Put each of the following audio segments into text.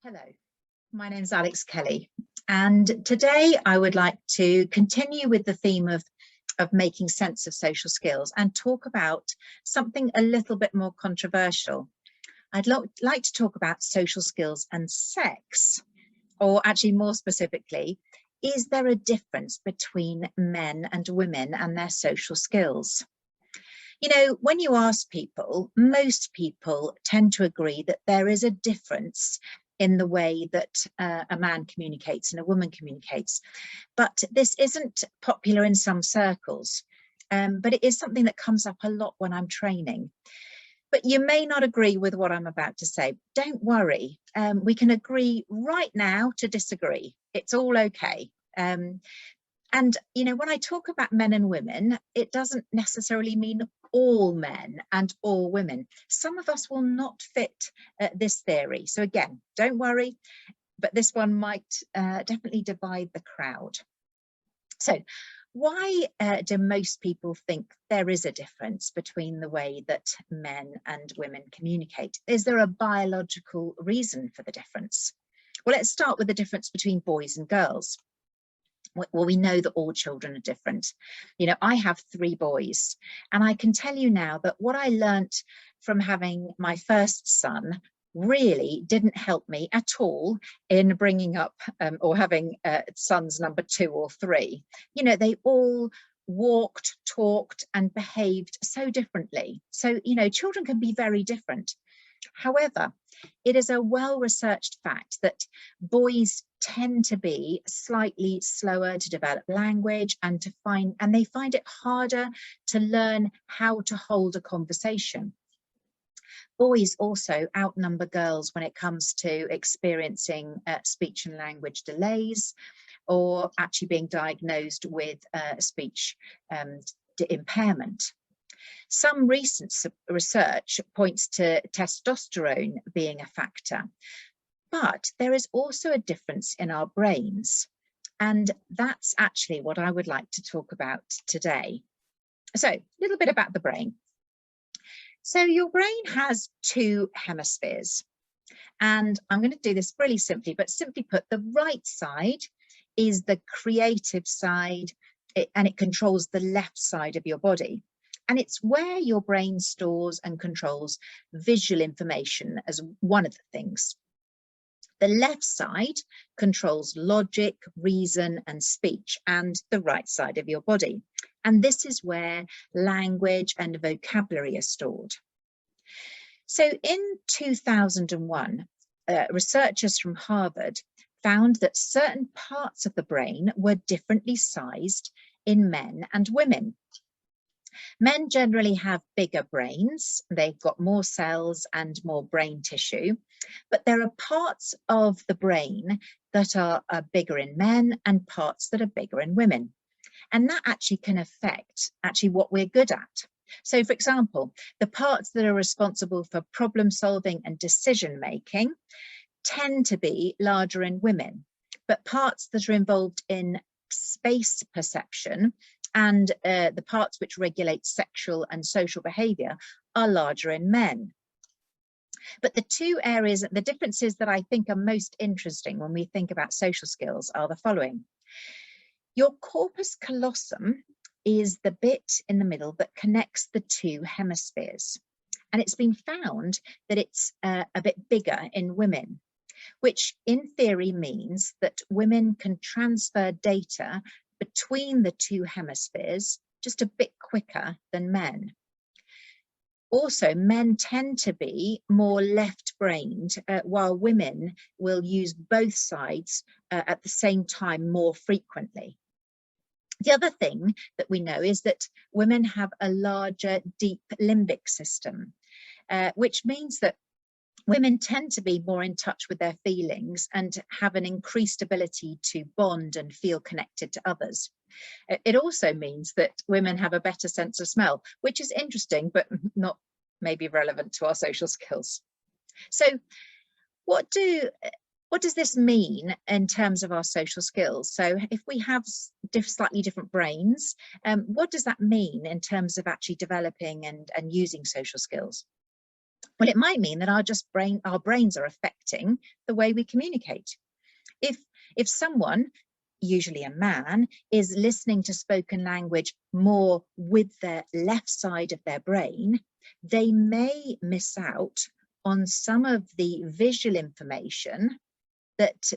Hello, my name is Alex Kelly, and today I would like to continue with the theme of making sense of social skills and talk about something a little bit more controversial. I'd like to talk about social skills and sex, or actually more specifically, is there a difference between men and women and their social skills? You know, when you ask people, most people tend to agree that there is a difference in the way that a man communicates and a woman communicates. But this isn't popular in some circles, but it is something that comes up a lot when I'm training. But you may not agree with what I'm about to say. Don't worry, we can agree right now to disagree. It's all okay. And, you know, when I talk about men and women, it doesn't necessarily mean all men and all women. Some of us will not fit this theory. So again, don't worry, but this one might definitely divide the crowd. So why do most people think there is a difference between the way that men and women communicate? Is there a biological reason for the difference? Well, let's start with the difference between boys and girls. Well, we know that all children are different. You know, I have 3 boys, and I can tell you now that what I learnt from having my first son really didn't help me at all in bringing up or having sons number 2 or 3. You know, they all walked, talked, and behaved so differently. So, you know, children can be very different. However, it is a well-researched fact that boys tend to be slightly slower to develop language and they find it harder to learn how to hold a conversation. Boys also outnumber girls when it comes to experiencing speech and language delays or actually being diagnosed with speech impairment. Some recent research points to testosterone being a factor, but there is also a difference in our brains, and that's actually what I would like to talk about today. So, a little bit about the brain. So your brain has 2 hemispheres, and I'm going to do this really simply, but simply put, the right side is the creative side, and it controls the left side of your body. And it's where your brain stores and controls visual information as one of the things. The left side controls logic, reason, and speech, and the right side of your body. And this is where language and vocabulary are stored. So in 2001, researchers from Harvard found that certain parts of the brain were differently sized in men and women. Men generally have bigger brains, they've got more cells and more brain tissue, but there are parts of the brain that are bigger in men and parts that are bigger in women. And that actually can affect what we're good at. So for example, the parts that are responsible for problem solving and decision making tend to be larger in women, but parts that are involved in space perception and the parts which regulate sexual and social behaviour are larger in men. But the 2 areas, the differences that I think are most interesting when we think about social skills are the following. Your corpus callosum is the bit in the middle that connects the 2 hemispheres. And it's been found that it's a bit bigger in women, which in theory means that women can transfer data between the 2 hemispheres just a bit quicker than men. Also, men tend to be more left-brained, while women will use both sides at the same time more frequently. The other thing that we know is that women have a larger deep limbic system, which means that women tend to be more in touch with their feelings and have an increased ability to bond and feel connected to others. It also means that women have a better sense of smell, which is interesting, but not maybe relevant to our social skills. So what does this mean in terms of our social skills? So if we have slightly different brains, what does that mean in terms of actually developing and using social skills? Well, it might mean that our brains are affecting the way we communicate. If someone, usually a man, is listening to spoken language more with the left side of their brain, they may miss out on some of the visual information that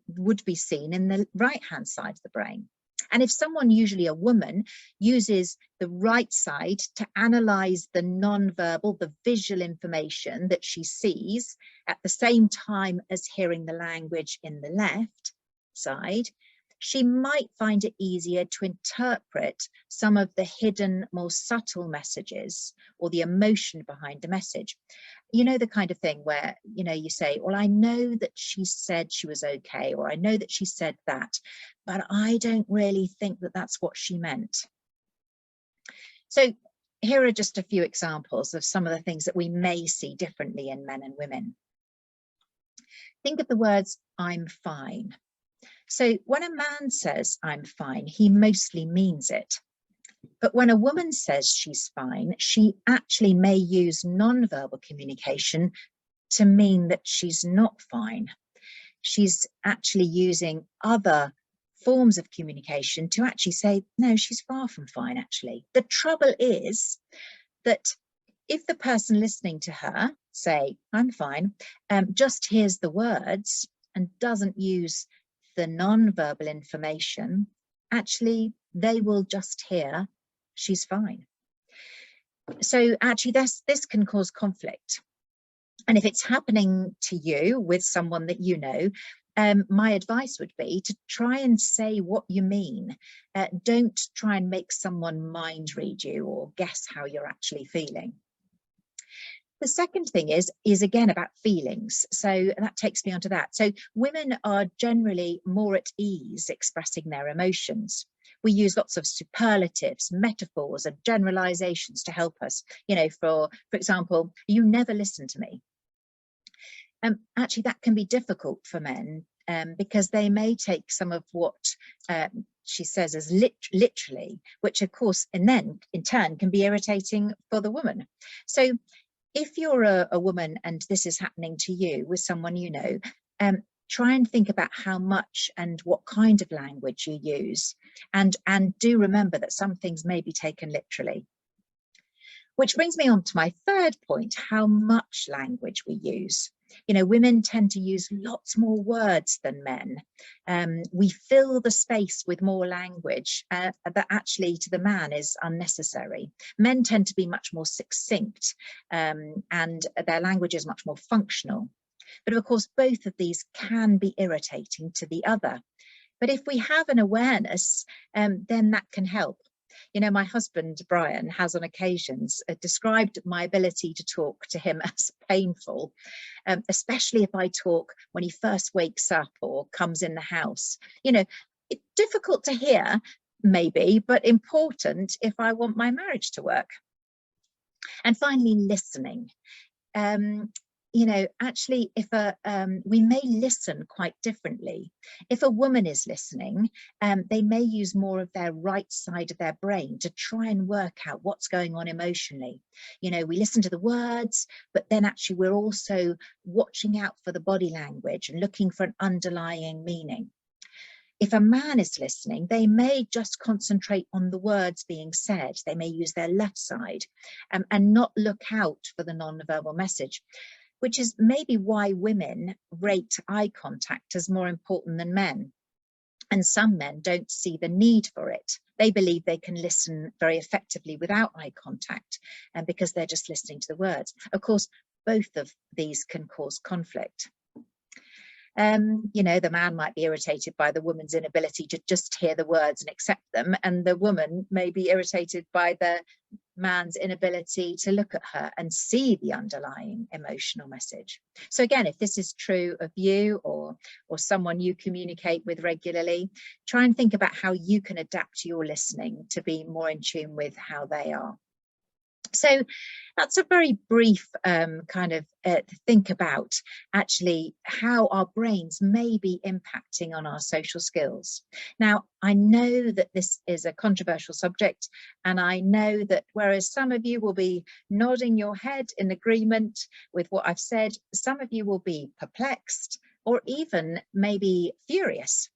would be seen in the right hand side of the brain. And if someone, usually a woman, uses the right side to analyze the non-verbal, the visual information that she sees at the same time as hearing the language in the left side, she might find it easier to interpret some of the hidden, more subtle messages or the emotion behind the message. You know, the kind of thing where, you know, you say, well, I know that she said she was okay, or I know that she said that, but I don't really think that that's what she meant. So here are just a few examples of some of the things that we may see differently in men and women. Think of the words, I'm fine. So when a man says, I'm fine, he mostly means it. But when a woman says she's fine, she actually may use non-verbal communication to mean that she's not fine. She's actually using other forms of communication to actually say, no, she's far from fine, actually. The trouble is that if the person listening to her say, I'm fine, just hears the words and doesn't use the non-verbal information, actually, they will just hear she's fine. So actually this can cause conflict. And if it's happening to you with someone that you know, my advice would be to try and say what you mean. Don't try and make someone mind read you or guess how you're actually feeling. The second thing is again about feelings. So that takes me onto that. So women are generally more at ease expressing their emotions. We use lots of superlatives, metaphors, and generalizations to help us. You know, for example, you never listen to me. Actually, that can be difficult for men because they may take some of what she says as literally, which of course, and then in turn can be irritating for the woman. So if you're a woman and this is happening to you with someone you know, try and think about how much and what kind of language you use, and do remember that some things may be taken literally. Which brings me on to my third point, how much language we use. You know, women tend to use lots more words than men. We fill the space with more language that actually to the man is unnecessary. Men tend to be much more succinct and their language is much more functional. But of course, both of these can be irritating to the other. But if we have an awareness, then that can help. You know, my husband, Brian, has on occasions described my ability to talk to him as painful, especially if I talk when he first wakes up or comes in the house. You know, it's difficult to hear, maybe, but important if I want my marriage to work. And finally, listening. You know, actually, if we may listen quite differently. If a woman is listening, they may use more of their right side of their brain to try and work out what's going on emotionally. You know, we listen to the words, but then actually we're also watching out for the body language and looking for an underlying meaning. If a man is listening, they may just concentrate on the words being said. They may use their left side and not look out for the non-verbal message, which is maybe why women rate eye contact as more important than men. And some men don't see the need for it. They believe they can listen very effectively without eye contact, and because they're just listening to the words. Of course, both of these can cause conflict. You know, the man might be irritated by the woman's inability to just hear the words and accept them, and the woman may be irritated by the man's inability to look at her and see the underlying emotional message. So again, if this is true of you or someone you communicate with regularly, try and think about how you can adapt your listening to be more in tune with how they are. So that's a very brief kind of think about actually how our brains may be impacting on our social skills. Now, I know that this is a controversial subject, and I know that whereas some of you will be nodding your head in agreement with what I've said, some of you will be perplexed or even maybe furious.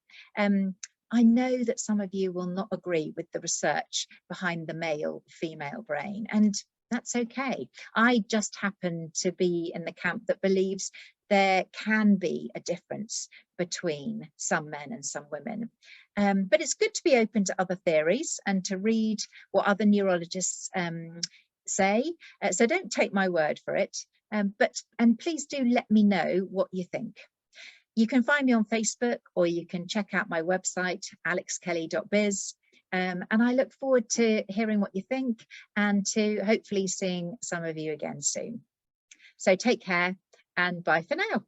I know that some of you will not agree with the research behind the male-female brain, and that's okay. I just happen to be in the camp that believes there can be a difference between some men and some women. But it's good to be open to other theories and to read what other neurologists say. So don't take my word for it, and please do let me know what you think. You can find me on Facebook, or you can check out my website, alexkelly.biz. And I look forward to hearing what you think and to hopefully seeing some of you again soon. So take care and bye for now.